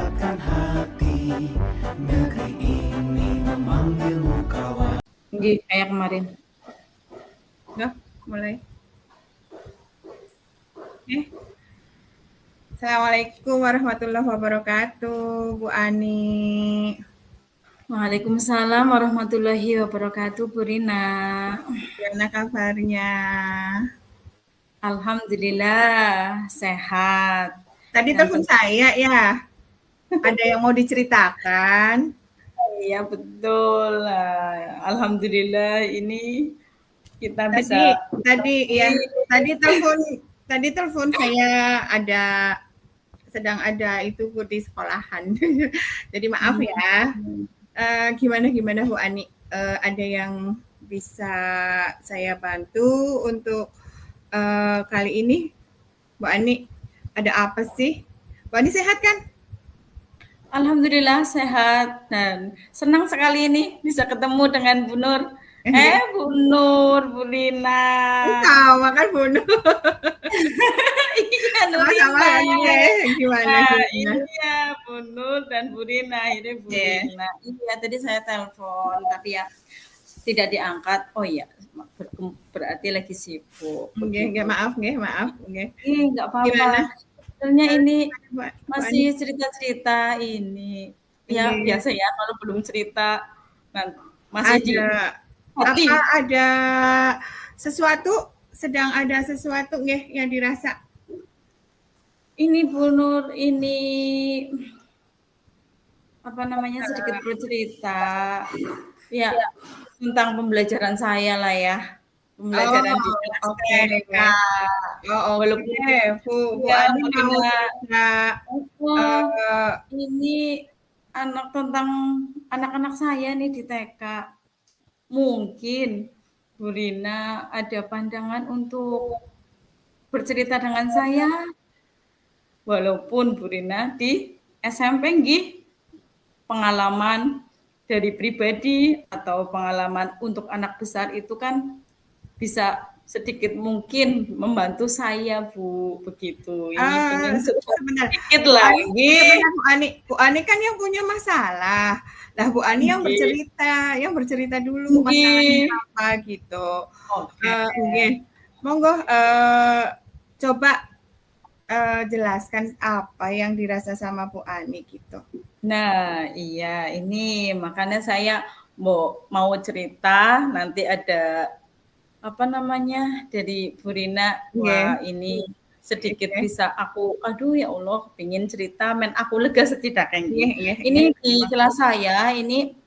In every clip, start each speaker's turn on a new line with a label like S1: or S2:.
S1: mendapatkan hati. Negeri ini memanggilmu kawan.
S2: Nggih, kayak kemarin.
S3: Udah, mulai. Assalamualaikum warahmatullahi wabarakatuh, Bu Ani.
S2: Waalaikumsalam warahmatullahi wabarakatuh, Bu Rina.
S3: Gimana kabarnya?
S2: Alhamdulillah, sehat.
S3: Tadi telepon saya ya. Ada yang mau diceritakan?
S2: Iya, betul. Alhamdulillah ini kita bisa
S3: Tadi telepon saya sedang ada itu di sekolahan. Jadi maaf ya. Gimana Bu Ani? Ada yang bisa saya bantu untuk kali ini? Bu Ani, ada apa sih? Bu Ani sehat kan?
S2: Alhamdulillah sehat dan senang sekali ini bisa ketemu dengan Bu Nur. Bu Nur, Bu Rina.
S3: Sama kan Bu Nur.
S2: Iya,
S3: Sama-sama gimana?
S2: Iya, Bu Nur dan Bu Rina. Ini Bu Rina. Iya, tadi saya telepon tapi ya tidak diangkat. Oh iya, berarti lagi sibuk.
S3: Maaf.
S2: Enggak apa-apa. Sebenarnya ini masih cerita-cerita ini. Ya biasa ya kalau belum cerita masih
S3: ada sesuatu nggih yang dirasa.
S2: Ini Bu Nur ini apa namanya sedikit bercerita. Ya, tentang pembelajaran saya lah ya. Pembelajaran di kelas TK. Walaupun
S3: Bu Ani mau
S2: ini tentang anak-anak saya nih di TK. Mungkin Bu Rina ada pandangan untuk bercerita dengan saya. Walaupun Bu Rina di SMP nggih pengalaman dari pribadi atau pengalaman untuk anak besar itu kan bisa sedikit mungkin membantu saya Bu, begitu. Ini pengen sedikit lagi.
S3: Bu Ani kan yang punya masalah. Lah Bu Ani yang bercerita dulu masalahnya apa gitu. Oke. Monggo coba jelaskan apa yang dirasa sama Bu Ani gitu.
S2: Nah, iya ini makanya saya mau cerita nanti ada apa namanya dari Bu Rina. Wah, ini sedikit bisa aku ya Allah pengen cerita aku lega setidaknya. Ini di kelas saya ini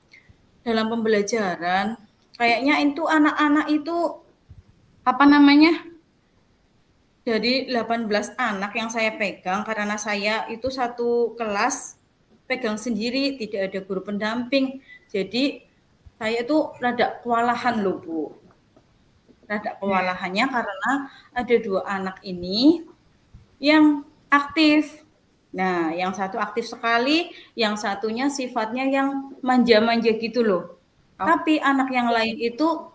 S2: dalam pembelajaran kayaknya itu anak-anak itu apa namanya dari 18 anak yang saya pegang karena saya itu satu kelas pegang sendiri, tidak ada guru pendamping. Jadi saya itu rada kewalahan loh Bu. Rada kewalahannya karena ada 2 anak ini yang aktif. Nah, yang satu aktif sekali, yang satunya sifatnya yang manja-manja gitu loh. Tapi anak yang lain itu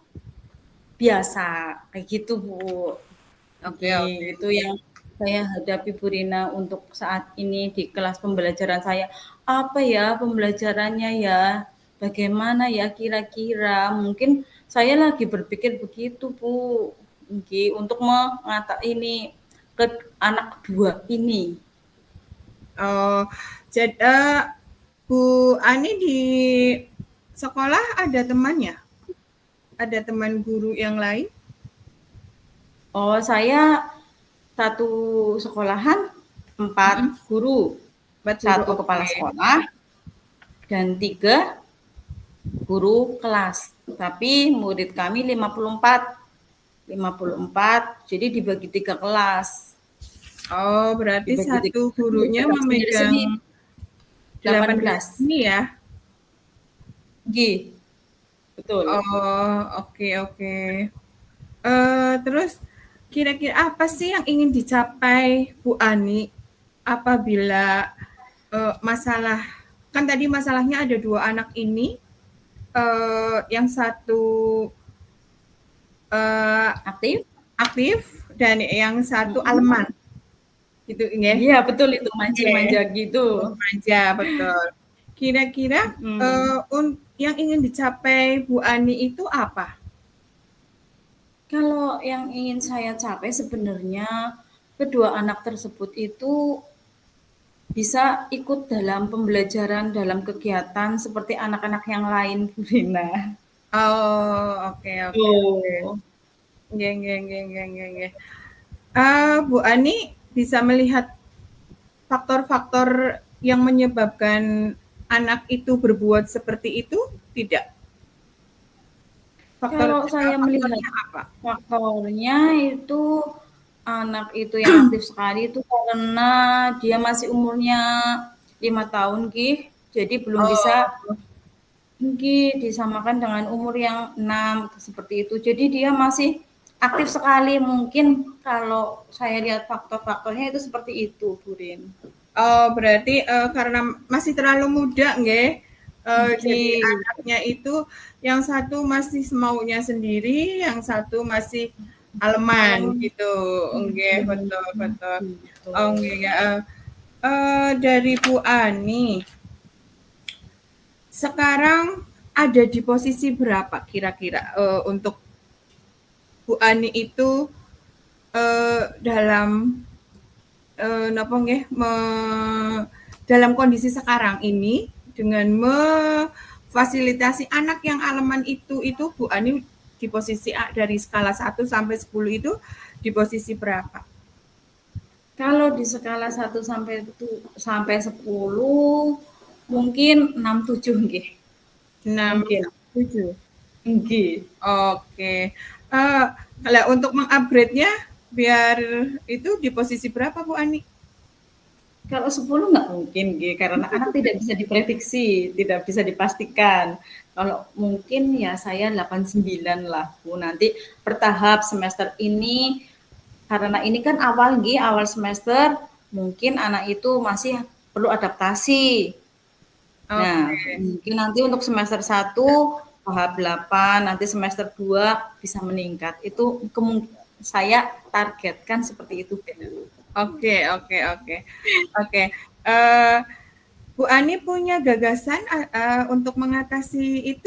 S2: biasa, kayak gitu Bu. Oke. Itu yang saya hadapi Bu Rina untuk saat ini di kelas pembelajaran saya. Apa ya pembelajarannya ya? Bagaimana ya kira-kira? Mungkin saya lagi berpikir begitu Bu. Untuk ini ke anak 2 ini.
S3: Jadi Bu Ani di sekolah ada temannya? Ada teman guru yang lain?
S2: Oh, saya satu sekolahan 4 guru. 1 kepala sekolah dan 3 guru kelas. Tapi murid kami 54. Jadi dibagi 3 kelas.
S3: Oh, berarti satu gurunya memegang 18 ini ya?
S2: Betul.
S3: Oh, oke. Terus kira-kira apa sih yang ingin dicapai Bu Ani apabila masalah, kan tadi masalahnya ada 2 anak ini, yang satu aktif dan yang satu aleman Gitu nggih?
S2: Iya betul itu
S3: Nggih.
S2: manja-manja gitu.
S3: Manja, betul. Kira-kira yang ingin dicapai Bu Ani itu apa?
S2: Kalau yang ingin saya capai sebenarnya kedua anak tersebut itu bisa ikut dalam pembelajaran dalam kegiatan seperti anak-anak yang lain, Bu Rina.
S3: Oh, oke oke oke.
S2: Oh.
S3: Nggih nggih nggih nggih nggih nggih. Bu Ani bisa melihat faktor-faktor yang menyebabkan anak itu berbuat seperti itu tidak?
S2: Kalau saya melihat
S3: Faktornya apa?
S2: faktornya itu anak itu yang aktif sekali itu karena dia masih umurnya 5 tahun, Gih. Jadi belum bisa
S3: Oh,
S2: disamakan dengan umur yang 6 seperti itu. Jadi dia masih aktif sekali. Mungkin kalau saya lihat faktor-faktornya itu seperti itu, Bu Rin.
S3: oh berarti karena masih terlalu muda nggih. Jadi
S2: Nggih.
S3: anaknya itu yang satu masih semaunya sendiri, yang satu masih aleman gitu. Nggih, betul betul.
S2: Gitu.
S3: Oh nggih ya. Dari Bu Ani, sekarang ada di posisi berapa kira-kira untuk Bu Ani itu dalam napa nggih dalam kondisi sekarang ini dengan memfasilitasi anak yang aleman itu Bu Ani di posisi dari skala 1 sampai 10 itu di posisi berapa?
S2: Kalau di skala 1 sampai 10 mungkin 6, 7 nggih.
S3: 6,
S2: Mungkin.
S3: 7.
S2: Nggih.
S3: Oke. Kalau untuk mengupgrade-nya biar itu di posisi berapa Bu Ani?
S2: Kalau 10 nggak mungkin, G, karena anak tidak bisa diprediksi, tidak bisa dipastikan. Kalau mungkin ya saya 8, 9 lah, Bu. Nanti bertahap semester ini, karena ini kan awal, G, awal semester, mungkin anak itu masih perlu adaptasi. Nah, mungkin nanti untuk semester 1 tahap 8, nanti semester 2 bisa meningkat. Itu saya targetkan seperti itu.
S3: Oke. Bu Ani punya gagasan untuk mengatasi itu?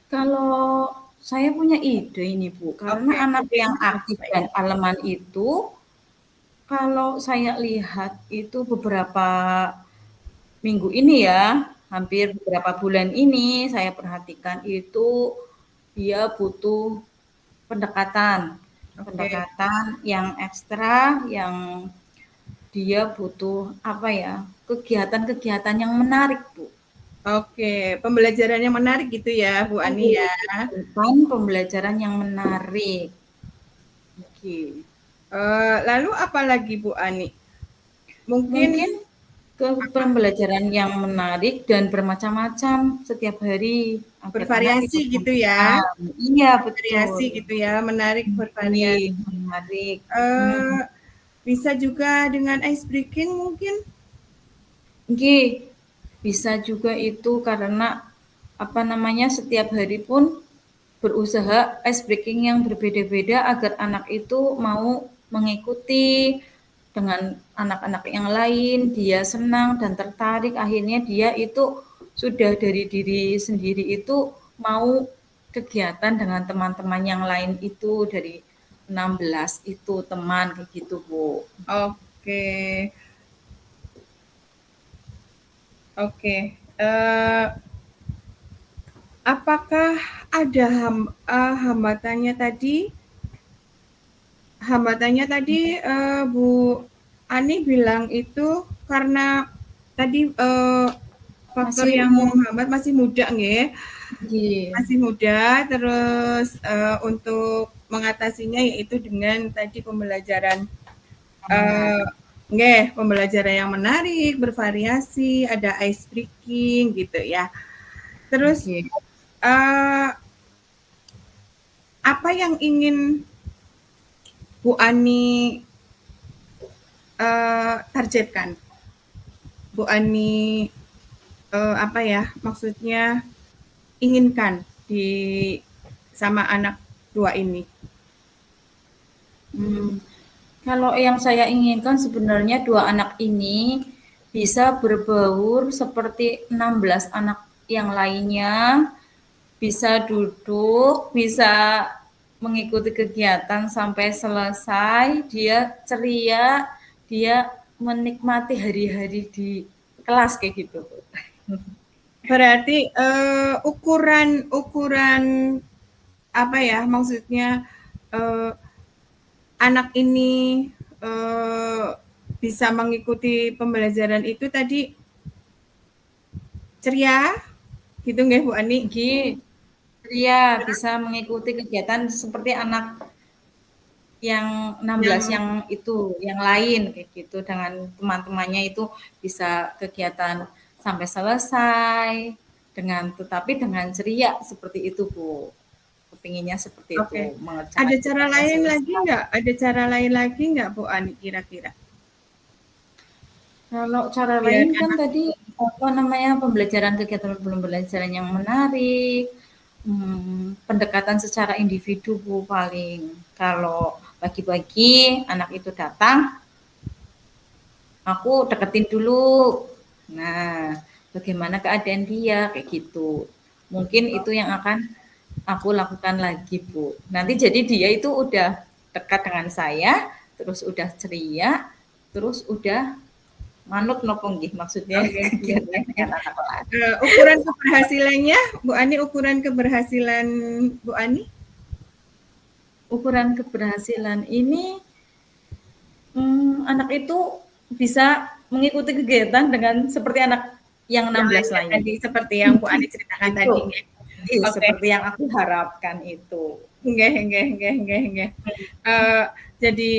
S2: Kalau saya punya ide ini, Bu, karena anak yang aktif dan aleman itu, kalau saya lihat itu beberapa minggu ini ya, hampir beberapa bulan ini saya perhatikan itu dia butuh pendekatan yang ekstra, yang dia butuh apa ya, kegiatan-kegiatan yang menarik, Bu.
S3: Oke, pembelajaran yang menarik gitu ya, Bu Ani ya.
S2: Bukan pembelajaran yang menarik. Oke.
S3: Lalu apa lagi Bu Ani?
S2: Mungkin ke pembelajaran yang menarik dan bermacam-macam setiap hari.
S3: Bervariasi gitu ya.
S2: Iya, betul.
S3: Bervariasi gitu ya, menarik bervariasi.
S2: Menarik.
S3: Bisa juga dengan ice breaking mungkin?
S2: Nggih, bisa juga itu karena apa namanya setiap hari pun berusaha ice breaking yang berbeda-beda agar anak itu mau mengikuti dengan anak-anak yang lain, dia senang dan tertarik, akhirnya dia itu sudah dari diri sendiri itu mau kegiatan dengan teman-teman yang lain itu dari 16 itu teman kayak gitu, Bu.
S3: Oke. Apakah ada hambatannya tadi? Bu Ani bilang itu karena tadi faktor
S2: Masih
S3: yang menghambat masih muda nggih.
S2: Iya.
S3: Masih muda, terus untuk mengatasinya yaitu dengan tadi pembelajaran pembelajaran yang menarik, bervariasi, ada ice breaking gitu ya. Terus apa yang ingin Bu Ani targetkan? Bu Ani apa ya? Maksudnya inginkan sama anak dua ini?
S2: Kalau yang saya inginkan sebenarnya 2 anak ini bisa berbaur seperti 16 anak yang lainnya, bisa duduk, bisa mengikuti kegiatan sampai selesai, dia ceria, dia menikmati hari-hari di kelas kayak gitu.
S3: Berarti ukuran apa ya maksudnya anak ini bisa mengikuti pembelajaran itu tadi ceria gitu nggih Bu Ani?
S2: Iya, bisa mengikuti kegiatan seperti anak yang 16 yang itu, yang lain kayak gitu dengan teman-temannya itu bisa kegiatan sampai selesai tetapi dengan ceria seperti itu, Bu. Kepinginnya seperti
S3: Oke.
S2: itu,
S3: Ada
S2: mengerjakan
S3: cara
S2: tugasnya
S3: lain lagi
S2: selesai.
S3: nggak? Ada cara lain lagi nggak Bu Ani kira-kira?
S2: Kalau cara
S3: Biar
S2: lain kan
S3: anak
S2: tadi apa namanya pembelajaran kegiatan pembelajaran yang menarik, pendekatan secara individu Bu paling. Kalau pagi-pagi anak itu datang, aku deketin dulu. Nah, bagaimana keadaan dia kayak gitu. Mungkin itu yang akan aku lakukan lagi Bu. Nanti jadi dia itu udah dekat dengan saya, terus udah ceria, terus udah manut nopo nggih maksudnya
S3: oke,
S2: kegiatan dengan anak lain.
S3: ukuran keberhasilannya Bu Ani, ukuran keberhasilan Bu Ani?
S2: Ukuran keberhasilan ini anak itu bisa mengikuti kegiatan dengan seperti anak yang 16 lain.
S3: Tadi seperti yang Bu Ani ceritakan
S2: Itu,
S3: tadi. Oke.
S2: seperti yang aku harapkan itu.
S3: Nggih. Jadi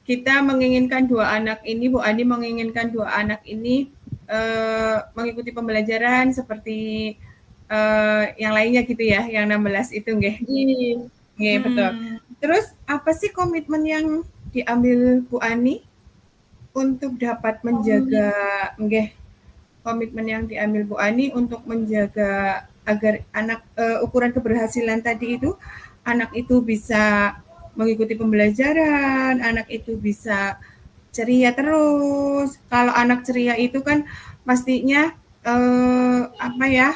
S3: kita menginginkan 2 anak ini, Bu Ani menginginkan 2 anak ini mengikuti pembelajaran seperti yang lainnya gitu ya, yang 16 itu nggih. Nggih, betul. Terus apa sih komitmen yang diambil Bu Ani untuk dapat menjaga nggih, komitmen yang diambil Bu Ani untuk menjaga agar anak ukuran keberhasilan tadi itu anak itu bisa mengikuti pembelajaran, anak itu bisa ceria terus. Kalau anak ceria itu kan pastinya apa ya?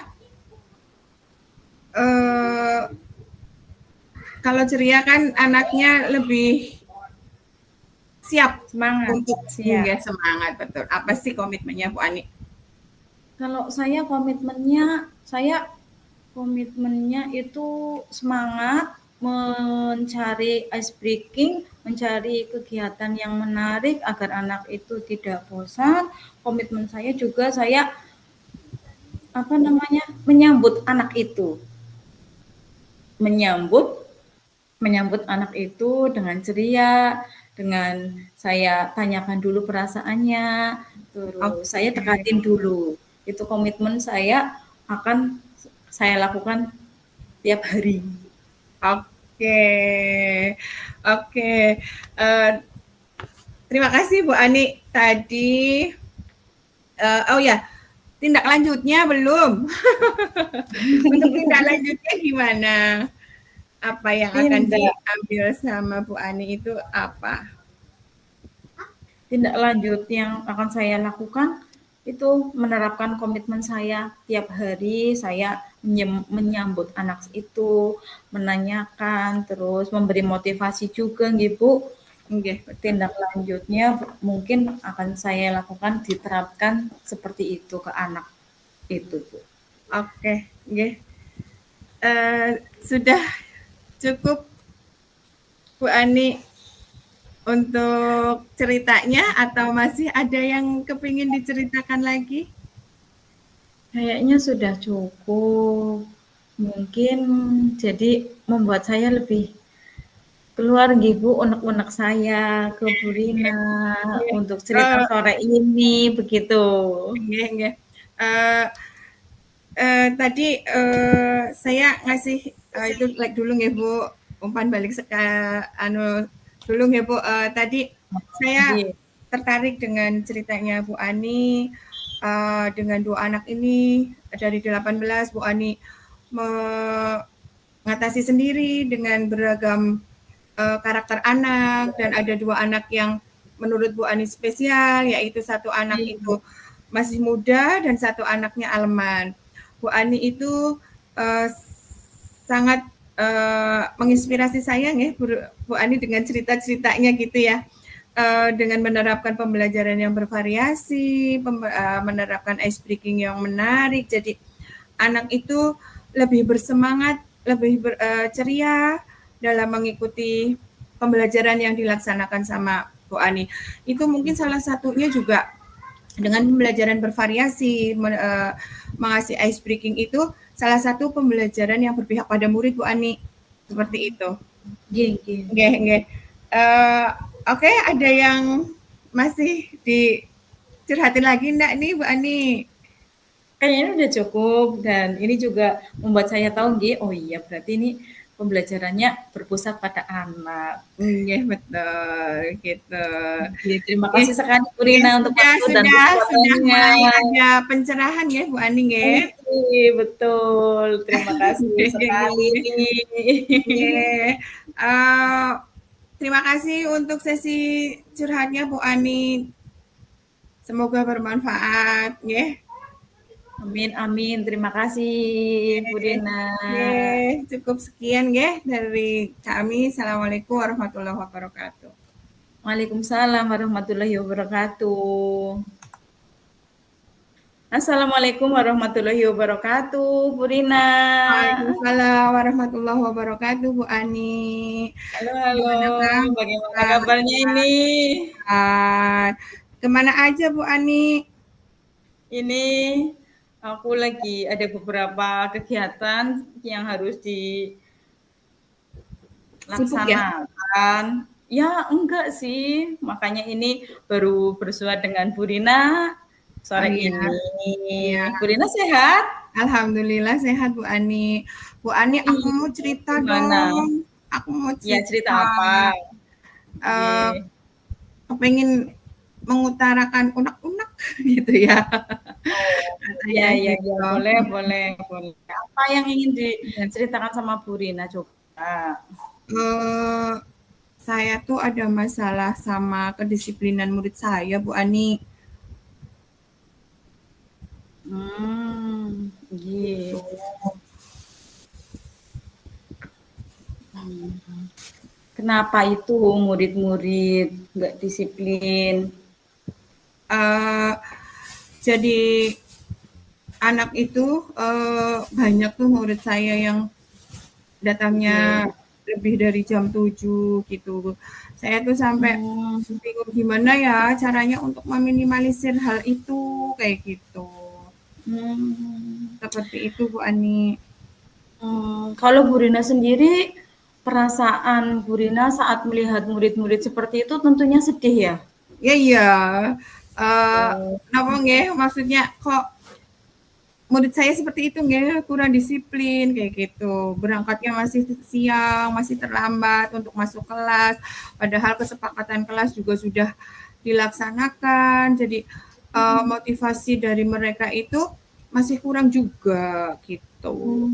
S3: Kalau ceria kan anaknya lebih siap
S2: Semangat.
S3: untuk
S2: Siap.
S3: semangat, betul. Apa sih komitmennya Bu Ani?
S2: Kalau saya komitmennya itu semangat mencari ice breaking, mencari kegiatan yang menarik agar anak itu tidak bosan. Komitmen saya juga saya menyambut anak itu. Menyambut anak itu dengan ceria, dengan saya tanyakan dulu perasaannya, terus saya dekatin dulu. Itu komitmen saya akan saya lakukan tiap hari.
S3: Oke. Terima kasih Bu Ani tadi. Oh ya, tindak lanjutnya belum. Untuk tindak lanjutnya gimana? Apa yang akan diambil sama Bu Ani itu apa?
S2: Tindak lanjut yang akan saya lakukan itu menerapkan komitmen saya tiap hari saya menyambut anak itu, menanyakan, terus memberi motivasi juga gitu. Tindak lanjutnya mungkin akan saya lakukan diterapkan seperti itu ke anak itu, Bu.
S3: Oke, nggih. Sudah cukup Bu Ani untuk ceritanya atau masih ada yang kepingin diceritakan lagi?
S2: Kayaknya sudah cukup. Mungkin jadi membuat saya lebih keluar Bu unek-unek saya ke Bu Rina untuk cerita sore ini begitu.
S3: Nggih. Tadi saya ngasih itu like dulu nggih Bu, umpan balik dulu nggih Bu. Tadi saya tertarik dengan ceritanya Bu Ani dengan 2 anak ini dari 18 Bu Ani mengatasi sendiri dengan beragam karakter anak, dan ada 2 anak yang menurut Bu Ani spesial, yaitu 1 anak itu masih muda dan 1 anaknya Alman. Bu Ani itu sangat menginspirasi saya ya, Bu Ani dengan cerita-ceritanya gitu ya. Dengan menerapkan pembelajaran yang bervariasi, menerapkan ice breaking yang menarik. Jadi anak itu lebih bersemangat, lebih ceria dalam mengikuti pembelajaran yang dilaksanakan sama Bu Ani. Itu mungkin salah satunya juga dengan pembelajaran bervariasi, mengasih ice breaking itu salah satu pembelajaran yang berpihak pada murid Bu Ani. Seperti itu. Nggih. Oke, ada yang masih dicurhatin lagi enggak nih Bu Ani?
S2: Kayaknya udah cukup, dan ini juga membuat saya tahu oh iya berarti ini pembelajarannya berpusat pada anak.
S3: Iya betul gitu.
S2: Terima kasih sekali Bu Rina untuk waktu dan
S3: sudah mulai ada pencerahan ya Bu Ani ya.
S2: Betul, terima kasih sekali.
S3: Terima kasih untuk sesi curhatnya Bu Ani. Semoga bermanfaat ya.
S2: Amin. Terima kasih Bu Rina.
S3: Cukup sekian ya dari kami. Assalamualaikum warahmatullahi wabarakatuh.
S2: Waalaikumsalam warahmatullahi wabarakatuh. Assalamualaikum warahmatullahi wabarakatuh, Bu Rina.
S3: Waalaikumsalam warahmatullahi wabarakatuh, Bu Ani.
S2: Halo. Bagaimana kabarnya ini?
S3: Kemana aja Bu Ani?
S2: Ini aku lagi ada beberapa kegiatan yang harus dilaksanakan. Ya enggak sih, makanya ini baru bersua dengan Bu Rina sore ini. Ya. Bu Rina sehat?
S3: Alhamdulillah sehat Bu Ani. Bu Ani, aku mau cerita dong. Aku mau cerita.
S2: Ya, cerita apa?
S3: Pengen mengutarakan unek-unek gitu ya.
S2: Iya, boleh. Apa yang ingin diceritakan sama Bu Rina coba?
S3: Saya tuh ada masalah sama kedisiplinan murid saya, Bu Ani.
S2: Gitu. Kenapa itu murid-murid nggak disiplin?
S3: Jadi anak itu banyak tuh murid saya yang datangnya lebih dari jam 7 gitu. Saya tuh sampai bingung gimana ya caranya untuk meminimalisir hal itu kayak gitu. Seperti itu Bu Ani.
S2: Kalau Bu Rina sendiri, perasaan Bu Rina saat melihat murid-murid seperti itu tentunya sedih ya?
S3: Iya. Kenapa nggih? Maksudnya kok murid saya seperti itu nggih, kurang disiplin kayak gitu. Berangkatnya masih siang, masih terlambat untuk masuk kelas. Padahal kesepakatan kelas juga sudah dilaksanakan. Jadi motivasi dari mereka itu masih kurang juga gitu.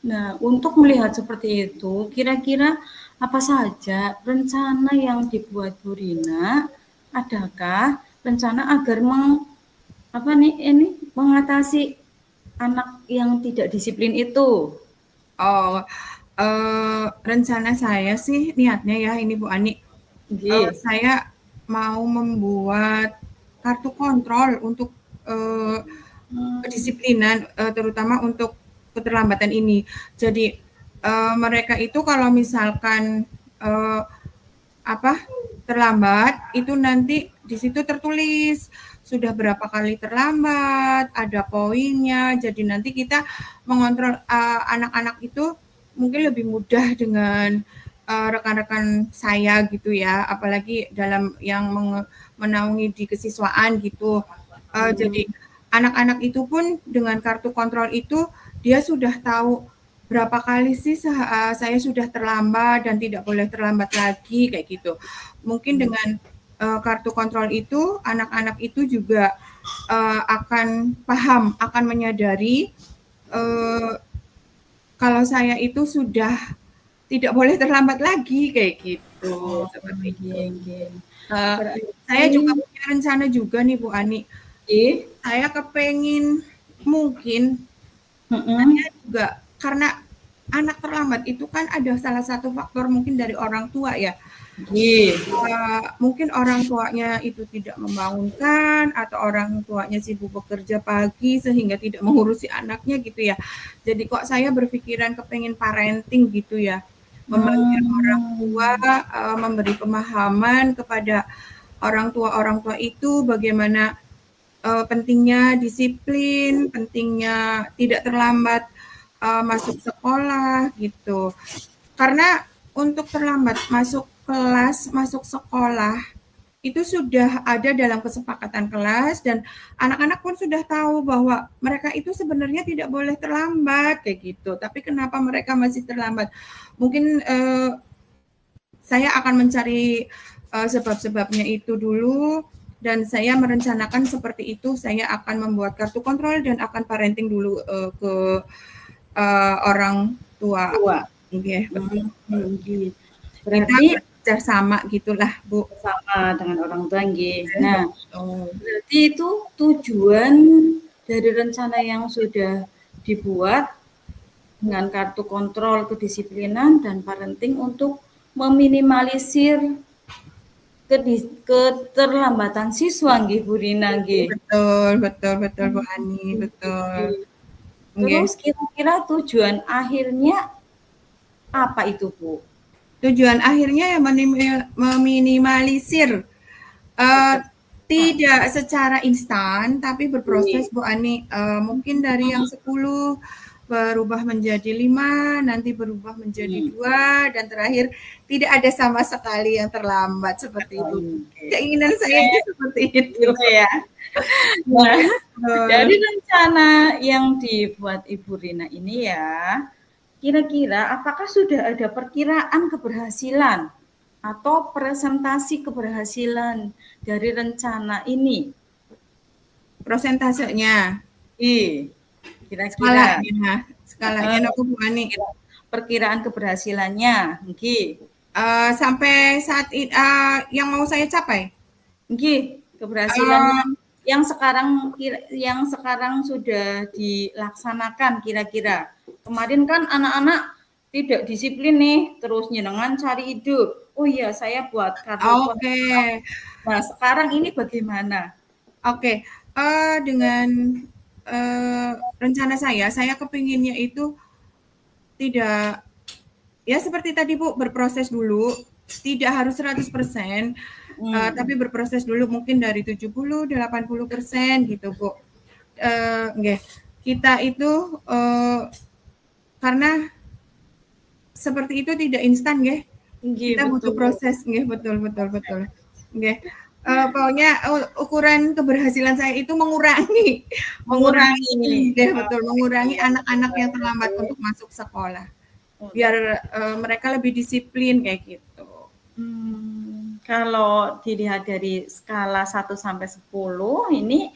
S2: Nah, untuk melihat seperti itu, kira-kira apa saja rencana yang dibuat Bu Rina? Adakah rencana agar mengatasi anak yang tidak disiplin itu?
S3: Rencana saya sih niatnya ya ini Bu Ani. Saya mau membuat kartu kontrol untuk kedisiplinan, terutama untuk keterlambatan ini. Jadi mereka itu kalau misalkan terlambat, itu nanti di situ tertulis sudah berapa kali terlambat, ada poinnya. Jadi nanti kita mengontrol anak-anak itu mungkin lebih mudah dengan rekan-rekan saya gitu ya, apalagi dalam yang menaungi di kesiswaan gitu. Jadi anak-anak itu pun dengan kartu kontrol itu dia sudah tahu berapa kali sih saya sudah terlambat dan tidak boleh terlambat lagi kayak gitu. Mungkin dengan kartu kontrol itu anak-anak itu juga akan paham, akan menyadari kalau saya itu sudah tidak boleh terlambat lagi kayak gitu.
S2: Oh,
S3: Seperti itu.
S2: nggih.
S3: Eh,
S2: Berarti
S3: saya juga punya rencana juga nih Bu Ani.
S2: nggih,
S3: Saya kepengen mungkin
S2: heeh.
S3: juga karena anak terlambat itu kan ada salah satu faktor mungkin dari orang tua ya.
S2: Nggih.
S3: Mungkin orang tuanya itu tidak membangunkan atau orang tuanya sibuk bekerja pagi sehingga tidak mengurusi anaknya gitu ya. Jadi kok saya berpikiran kepengen parenting gitu ya. Memanggil orang tua, memberi pemahaman kepada orang tua itu bagaimana pentingnya disiplin, pentingnya tidak terlambat masuk sekolah gitu. Karena untuk terlambat masuk kelas, masuk sekolah itu sudah ada dalam kesepakatan kelas dan anak-anak pun sudah tahu bahwa mereka itu sebenarnya tidak boleh terlambat kayak gitu. Tapi kenapa mereka masih terlambat? Mungkin saya akan mencari sebab-sebabnya itu dulu dan saya merencanakan seperti itu. Saya akan membuat kartu kontrol dan akan parenting dulu ke orang tua.
S2: Nggih.
S3: Okay.
S2: Nggih.
S3: Kita
S2: Berarti
S3: belajar sama gitulah Bu.
S2: sama dengan orang tua nggih. Nah, berarti itu tujuan dari rencana yang sudah dibuat dengan kartu kontrol kedisiplinan dan parenting untuk meminimalisir keterlambatan siswa nggih Bu Rina nggih.
S3: Betul Bu Ani, betul.
S2: Terus kira-kira tujuan akhirnya apa itu Bu?
S3: Tujuan akhirnya ya meminimalisir tidak secara instan tapi berproses Bu Ani. Mungkin dari yang 10 berubah menjadi 5, nanti berubah menjadi 2 dan terakhir tidak ada sama sekali yang terlambat seperti itu. Keinginan saya itu seperti itu
S2: ya. Nah, dari rencana yang dibuat Ibu Rina ini ya, kira-kira apakah sudah ada perkiraan keberhasilan atau presentasi keberhasilan dari rencana ini?
S3: Prosentasenya.
S2: Kira-kira.
S3: Skalanya Bu Ani.
S2: Perkiraan keberhasilannya, nggih.
S3: Sampai saat ini yang mau saya capai.
S2: Nggih, keberhasilannya yang sekarang sudah dilaksanakan kira-kira. Kemarin kan anak-anak tidak disiplin nih, terus nyenengan cari hidup. Oh iya, saya buat kartu. Nah, sekarang ini bagaimana?
S3: Dengan rencana saya kepinginnya itu tidak ya seperti tadi Bu, berproses dulu, tidak harus 100%, tapi berproses dulu mungkin dari 70-80% gitu Bu. Kita itu karena seperti itu tidak instan nggih. Kita butuh proses nggih, betul. Nggih. Pokoknya ukuran keberhasilan saya itu mengurangi nggih, betul, mengurangi anak-anak yang terlambat untuk masuk sekolah. Biar mereka lebih disiplin kayak gitu.
S2: Kalau dilihat dari skala 1 sampai 10 ini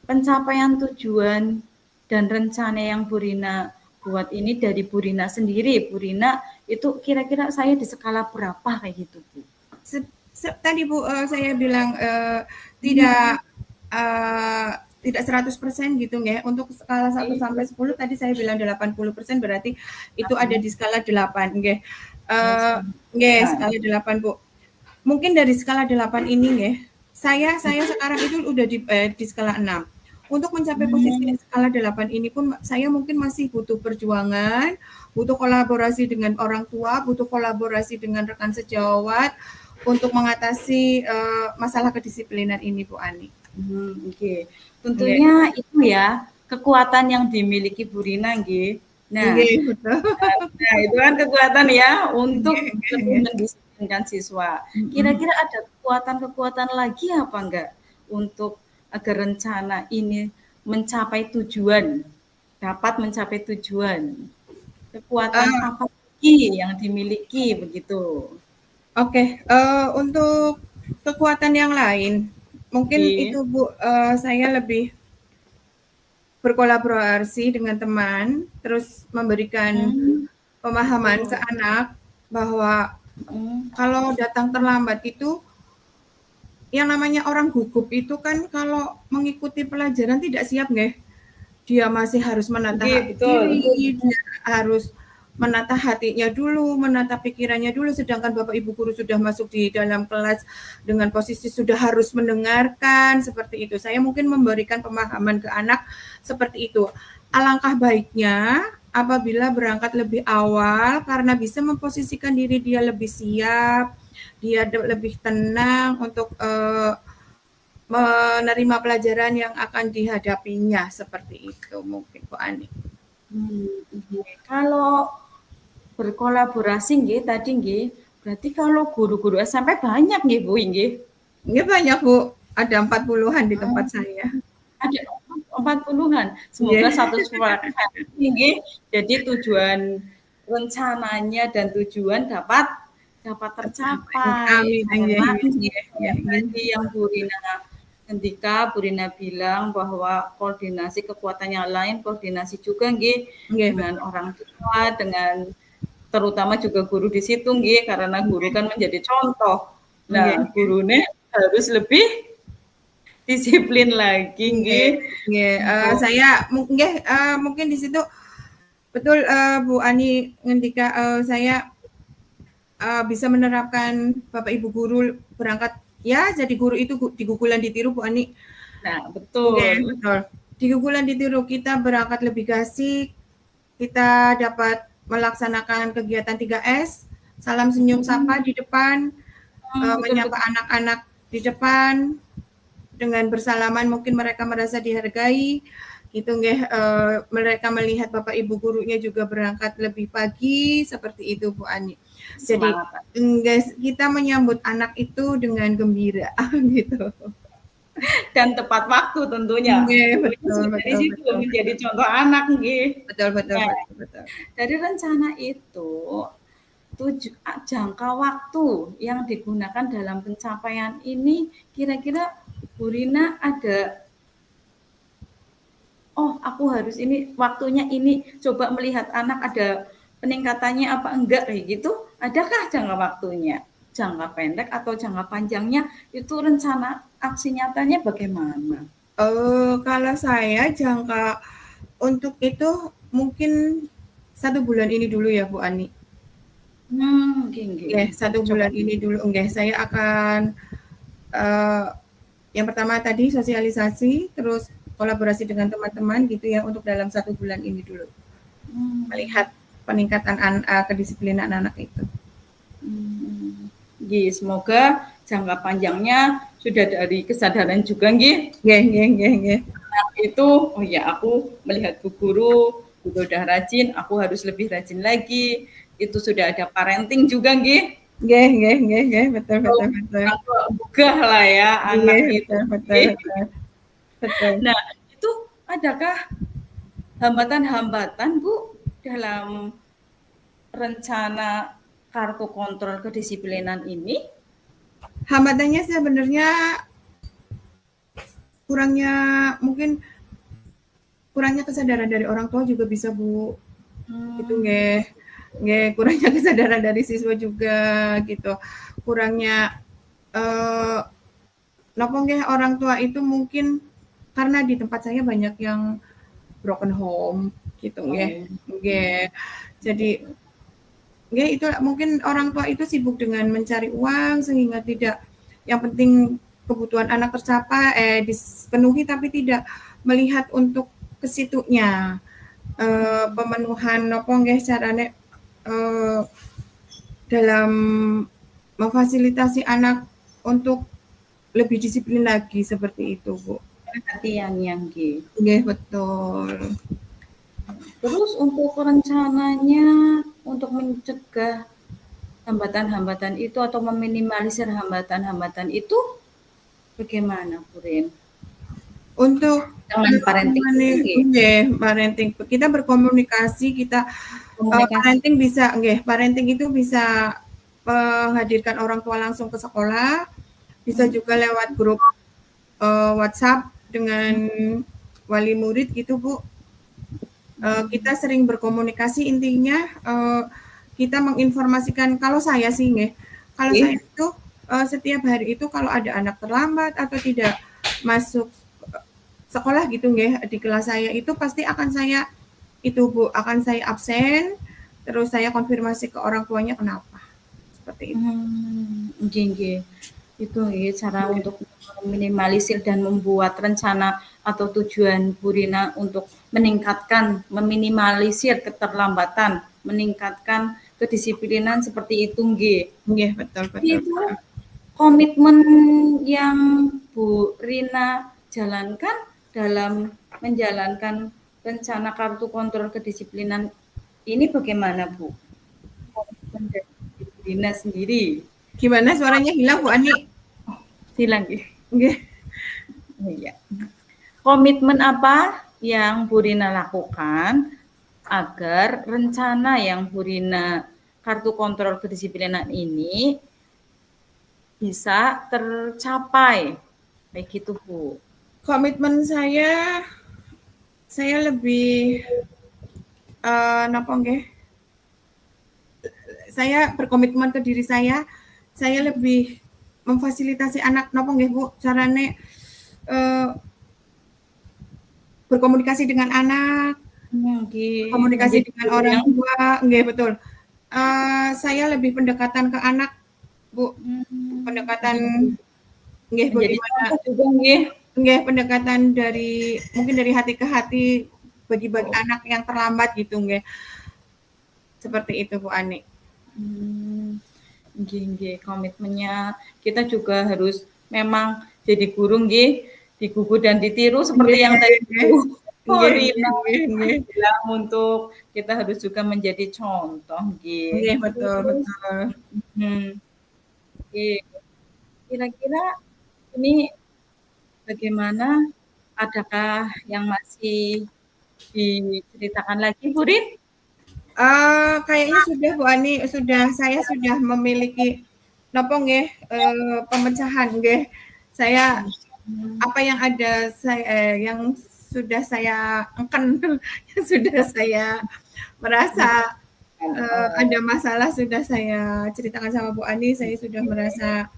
S2: pencapaian tujuan dan rencana yang Bu Rina buat ini dari Bu Rina sendiri. Bu Rina itu kira-kira saya di skala berapa kayak gitu Bu?
S3: Tadi Bu saya bilang tidak 100% gitu nggih. Untuk skala 1 sampai 10 tadi saya bilang 80% berarti itu ada di skala 8 nggih. Skala 8 Bu. Mungkin dari skala 8 ini nggih. Saya sekarang itu udah di skala 6. Untuk mencapai posisi skala 8 ini pun saya mungkin masih butuh perjuangan, butuh kolaborasi dengan orang tua, butuh kolaborasi dengan rekan sejawat untuk mengatasi masalah kedisiplinan ini Bu Ani.
S2: Tentunya itu ya kekuatan yang dimiliki Bu Rina nggih. Nah, itu kan kekuatan ya untuk mendisiplinkan siswa. Kira-kira ada kekuatan-kekuatan lagi apa enggak untuk agar rencana ini mencapai tujuan, dapat mencapai tujuan? Kekuatan apa lagi yang dimiliki begitu?
S3: Untuk kekuatan yang lain, mungkin itu Bu, saya lebih berkolaborasi dengan teman, terus memberikan pemahaman ke anak bahwa kalau datang terlambat itu yang namanya orang gugup itu kan kalau mengikuti pelajaran tidak siap nggih. Dia masih harus menata diri, dia harus menata hatinya dulu, menata pikirannya dulu, sedangkan Bapak Ibu guru sudah masuk di dalam kelas dengan posisi sudah harus mendengarkan seperti itu. Saya mungkin memberikan pemahaman ke anak seperti itu. Alangkah baiknya apabila berangkat lebih awal karena bisa memposisikan diri dia lebih siap, dia lebih tenang untuk menerima pelajaran yang akan dihadapinya seperti itu mungkin Bu Ani.
S2: Kalau berkolaborasi nggih tadi nggih, berarti kalau guru-guru SMP banyak nggih Bu nggih?
S3: Nggih banyak Bu, ada 40-an di tempat saya.
S2: Ada 40-an. Semoga satu frekuensi nggih. Jadi tujuan rencananya dan tujuan dapat tercapai. Tadi yang Bu Rina ketika Bu Rina bilang bahwa koordinasi kekuatan yang lain, koordinasi juga nggih dengan orang tua, dengan terutama juga guru di situ nggih, karena guru kan menjadi contoh. Nah, gurunya harus lebih disiplin lagi nggih.
S3: Saya mungkin di situ betul Bu Ani ngendika saya bisa menerapkan Bapak Ibu guru berangkat ya jadi guru itu di gugulan ditiru Bu Ani.
S2: Nah, betul.
S3: Betul. Di gugulan ditiru kita berangkat lebih gasik, kita dapat melaksanakan kegiatan 3S, salam senyum sapa di depan, menyapa anak-anak di depan, dengan bersalaman mungkin mereka merasa dihargai, gitu nggih. Mereka melihat Bapak Ibu gurunya juga berangkat lebih pagi, seperti itu Bu Ani. Jadi guys, kita menyambut anak itu dengan gembira gitu.
S2: Dan tepat waktu tentunya.
S3: Betul.
S2: Dari situ menjadi contoh anak nggih.
S3: Betul.
S2: Dari rencana itu jangka waktu yang digunakan dalam pencapaian ini kira-kira Bu Rina ada aku harus ini waktunya ini, coba melihat anak ada peningkatannya apa enggak kayak gitu, adakah jangka waktunya, jangka pendek atau jangka panjangnya, itu rencana aksi nyatanya bagaimana?
S3: Kalau saya jangka untuk itu mungkin 1 bulan ini dulu ya Bu Ani.
S2: Okay.
S3: 1 bulan ini dulu saya akan yang pertama tadi sosialisasi, terus kolaborasi dengan teman-teman gitu ya untuk dalam 1 bulan ini dulu. Melihat peningkatan kedisiplinan anak itu.
S2: Semoga jangka panjangnya sudah dari kesadaran juga nggih. Itu aku melihat Bu Guru udah rajin, aku harus lebih rajin lagi. Itu sudah ada parenting juga nggih.
S3: Betul.
S2: Gugah lah ya anak itu.
S3: Betul.
S2: Nah, itu adakah hambatan-hambatan Bu dalam rencana kartu kontrol kedisiplinan ini?
S3: Hambatannya sebenarnya kurangnya kesadaran dari orang tua juga bisa Bu. Itu kurangnya kesadaran dari siswa juga gitu. Kurangnya orang tua itu mungkin karena di tempat saya banyak yang broken home gitu Jadi itu mungkin orang tua itu sibuk dengan mencari uang sehingga tidak, yang penting kebutuhan anak tercapai dipenuhi tapi tidak melihat untuk ke situnya pemenuhan carane dalam memfasilitasi anak untuk lebih disiplin lagi seperti itu Bu.
S2: Perhatian yang
S3: betul.
S2: Terus untuk rencananya untuk mencegah hambatan-hambatan itu atau meminimalisir hambatan-hambatan itu bagaimana Bu Rin?
S3: Untuk parenting kita berkomunikasi, parenting itu bisa menghadirkan orang tua langsung ke sekolah, bisa juga lewat grup WhatsApp dengan wali murid gitu Bu. Kita sering berkomunikasi, intinya kita menginformasikan. Kalau saya sih nggih, kalau
S2: Nggih.
S3: saya itu setiap hari itu kalau ada anak terlambat atau tidak masuk sekolah gitu nggih di kelas saya itu pasti akan saya itu Bu, akan saya absen, terus saya konfirmasi ke orang tuanya kenapa. Seperti itu.
S2: Nggih, nggih. Itu nggih cara untuk meminimalisir dan membuat rencana atau tujuan Bu Rina untuk meningkatkan, meminimalisir keterlambatan, meningkatkan kedisiplinan seperti itu nggih.
S3: Nggih, betul betul.
S2: Itu komitmen yang Bu Rina jalankan dalam menjalankan rencana kartu kontrol kedisiplinan ini bagaimana Bu? Komitmen dari Bu Rina sendiri.
S3: Gimana suaranya hilang Bu Ani?
S2: Hilang nggih.
S3: Nggih.
S2: Iya. Komitmen apa yang Bu Rina lakukan agar rencana yang Bu Rina kartu kontrol kedisiplinan ini bisa tercapai? Baik gitu Bu.
S3: Komitmen saya lebih napa nggih? Saya berkomitmen ke diri saya lebih memfasilitasi anak napa nggih Bu, carane berkomunikasi dengan anak,
S2: Nggih.
S3: komunikasi dengan orang tua, nggih betul. Saya lebih pendekatan ke anak, Bu. Pendekatan nggih bagaimana
S2: juga nggih.
S3: nggih pendekatan dari mungkin dari hati ke hati bagi-bagi anak yang terlambat gitu nggih. Seperti itu Bu Ani.
S2: Nggih, nggih. Komitmennya kita juga harus memang jadi guru nggih, digugu dan ditiru seperti yang tadi Bu Rina bilang untuk kita harus juga menjadi contoh nggih.
S3: Nggih, betul betul.
S2: Nggih. Kira-kira ini bagaimana? Adakah yang masih diceritakan lagi Bu Rin?
S3: Kayaknya sudah Bu Ani, saya sudah memiliki napa nggih pemecahan nggih. Saya apa yang ada yang sudah saya engken yang sudah saya merasa ada masalah sudah saya ceritakan sama Bu Ani, saya sudah merasa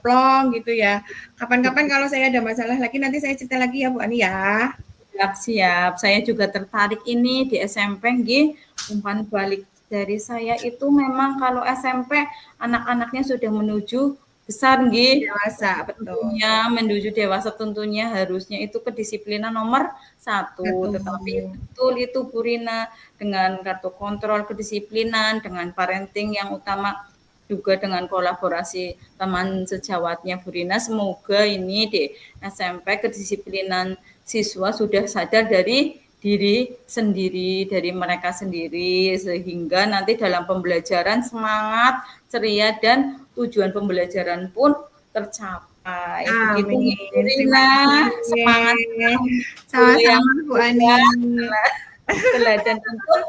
S3: plong gitu ya. Kapan-kapan kalau saya ada masalah lagi nanti saya cerita lagi ya Bu Ani ya.
S2: Siap. Saya juga tertarik ini di SMP nggih. Umpan balik dari saya itu memang kalau SMP anak-anaknya sudah menuju besar nggih.
S3: Dewasa, betul.
S2: Tentunya menuju dewasa tentunya harusnya itu kedisiplinan nomor 1. Tetapi betul itu Bu Rina dengan kartu kontrol kedisiplinan, dengan parenting yang utama juga dengan kolaborasi teman sejawatnya Bu Rina. Semoga ini di SMP kedisiplinan siswa sudah sadar dari diri sendiri, dari mereka sendiri, sehingga nanti dalam pembelajaran semangat, ceria, dan tujuan pembelajaran pun tercapai. Begitu Bu Rina, semangat
S3: sama-sama Bu Ani.
S2: Teladan untuk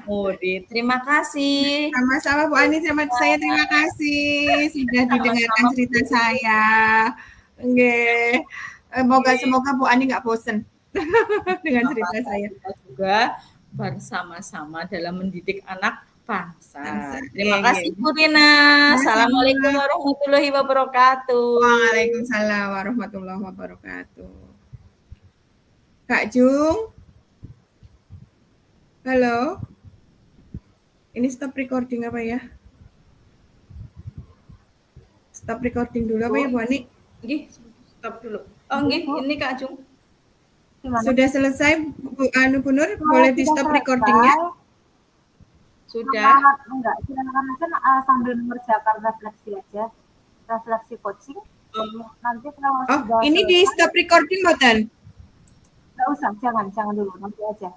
S2: murid. Terima kasih.
S3: Sama-sama Bu Ani, saya terima kasih sudah didengarkan cerita saya. Nggih. Semoga Bu Ani nggak bosen dengan cerita saya.
S2: Kita juga bersama-sama dalam mendidik anak bangsa. Terima kasih Bu Rina. Assalamualaikum warahmatullahi wabarakatuh.
S3: Waalaikumsalam warahmatullahi wabarakatuh. Kak Jung. Halo. Ini stop recording apa ya? Stop recording dulu apa ya Bu Ani?
S2: Nggih, stop dulu. Oh nggih, ini Kak Jung.
S3: Sudah selesai Bu Nur, boleh di stop recordingnya?
S2: Sudah.
S4: Enggak, silakan aja sambil mengerjakan refleksi aja. Refleksi coaching. Nanti kalau
S3: sudah ini di stop recording Mboten?
S4: Enggak usah, jangan dulu, nanti aja.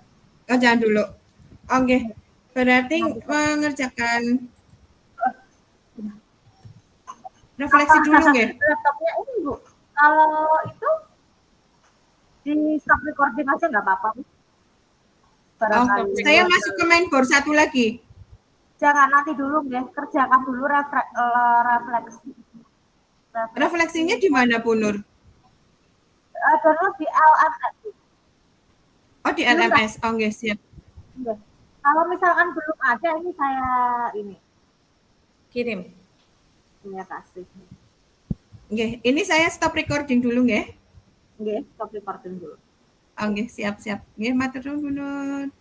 S3: Oh, jangan dulu. Oke. Berarti mengerjakan refleksi dulu nggih?
S4: Laptopnya ini Bu. Kalau itu di stop recording aja nggak apa-apa.
S3: Saya masuk ke mainboard satu lagi.
S4: Jangan, nanti dulu nggih, kerjakan dulu refleksi.
S3: Refleksinya di mana Bu Nur?
S4: Download di LMS.
S3: Oh, di LMS. Oh, nggih, siap.
S4: Kalau misalkan belum ada, ini saya
S2: Kirim.
S4: saya kasih.
S3: Nggih, ini saya stop recording dulu nggih.
S4: Nggih, stop recording dulu.
S3: Nggih, siap-siap. Nggih, matur nuwun.